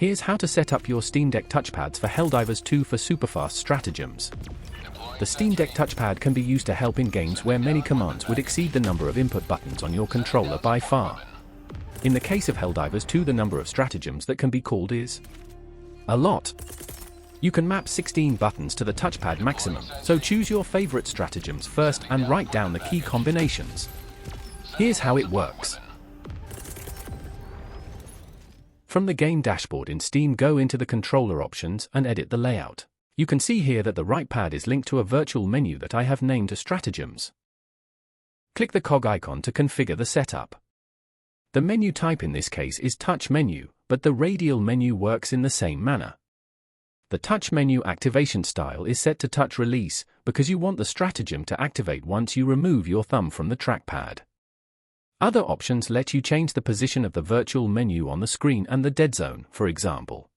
Here's how to set up your Steamdeck touchpads for Helldivers 2 for superfast stratagems. The Steamdeck touchpad can be used to help in games where many commands would exceed the number of input buttons on your controller by far. In the case of Helldivers 2, the number of stratagems that can be called is a lot. You can map 16 buttons to the touchpad maximum, so choose your favorite stratagems first and write down the key combinations. Here's how it works. From the game dashboard in Steam, go into the controller options and edit the layout. You can see here that the right pad is linked to a virtual menu that I have named as Strategems. Click the cog icon to configure the setup. The menu type in this case is Touch menu, but the radial menu works in the same manner. The touch menu activation style is set to touch release because you want the stratagem to activate once you remove your thumb from the trackpad. Other options let you change the position of the virtual menu on the screen and the dead zone, for example.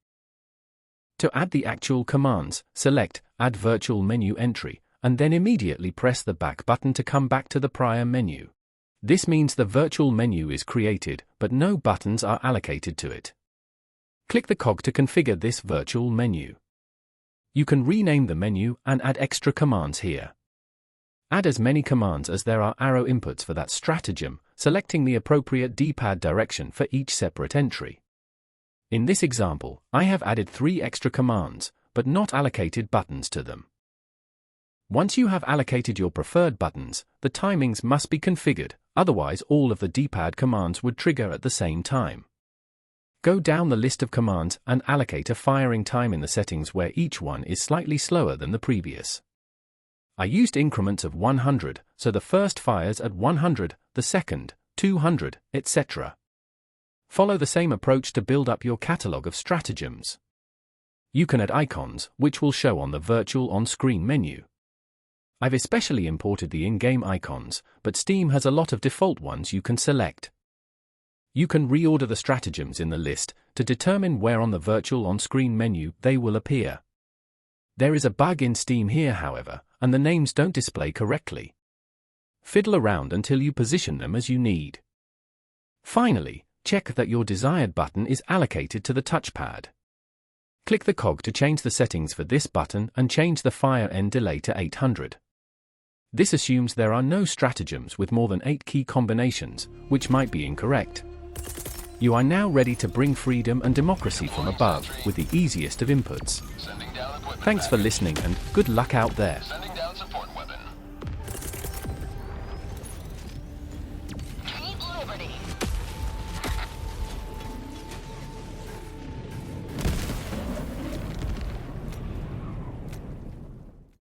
To add the actual commands, select Add Virtual Menu Entry, and then immediately press the back button to come back to the prior menu. This means the virtual menu is created, but no buttons are allocated to it. Click the cog to configure this virtual menu. You can rename the menu and add extra commands here. Add as many commands as there are arrow inputs for that stratagem, selecting the appropriate D-pad direction for each separate entry. In this example, I have added 3 extra commands, but not allocated buttons to them. Once you have allocated your preferred buttons, the timings must be configured, otherwise all of the D-pad commands would trigger at the same time. Go down the list of commands and allocate a firing time in the settings where each one is slightly slower than the previous. I used increments of 100, so the first fires at 100, the second, 200, etc. Follow the same approach to build up your catalog of stratagems. You can add icons, which will show on the virtual on-screen menu. I've especially imported the in-game icons, but Steam has a lot of default ones you can select. You can reorder the stratagems in the list to determine where on the virtual on-screen menu they will appear. There is a bug in Steam here, however, and the names don't display correctly. Fiddle around until you position them as you need. Finally, check that your desired button is allocated to the touchpad. Click the cog to change the settings for this button and change the fire end delay to 800. This assumes there are no stratagems with more than 8 key combinations, which might be incorrect. You are now ready to bring freedom and democracy from above with the easiest of inputs. Thanks for listening and good luck out there.